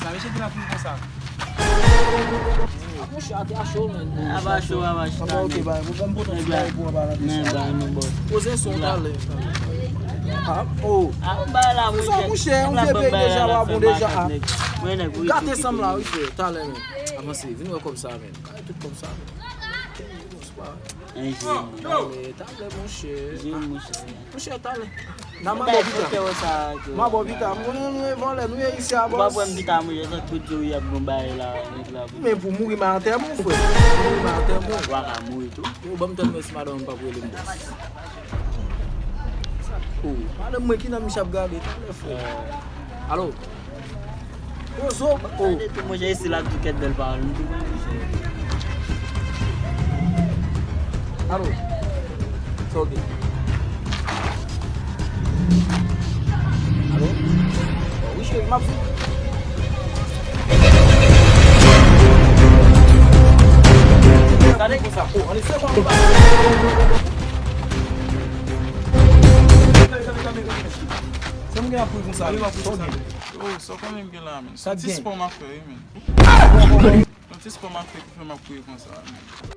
ça, monsieur qui n'a plus comme ça. Mon chat a chaud, man. Abaixo. Ok, bah, vous pouvez me poser un bail pour avoir la Posez son talent. Ah, oh. Ça, mon cher, on fait payer déjà, là, bon, déjà. Gardez ça, là, oui, frère. Talent, man. Avancez, venez comme ça, man. Tout comme ça, man. Talent, mon cher. Mon cher, talent. Nan ma bo vita, nous voler, nous ici à boss. Mais pour mourir ma terre mon frère. Mourir ma terre mon. Waka mourir tout. Yo bam tan mes madame pas pour le boss. Oh, madame moi qui n'a m'chap garder frère. Allô. Yo so, oh. Moi j'ai ici la piquette belle parole. Allô. So okay. Allô? Oui, je m'en fous. Regardez comme ça. Oh, on est fait bon. C'est mon gars pour comme ça. Oh, só como é que lá, man. Só Tá te bem. expor uma coisa, man. Não te expor uma coisa que foi uma coisa com essa, man.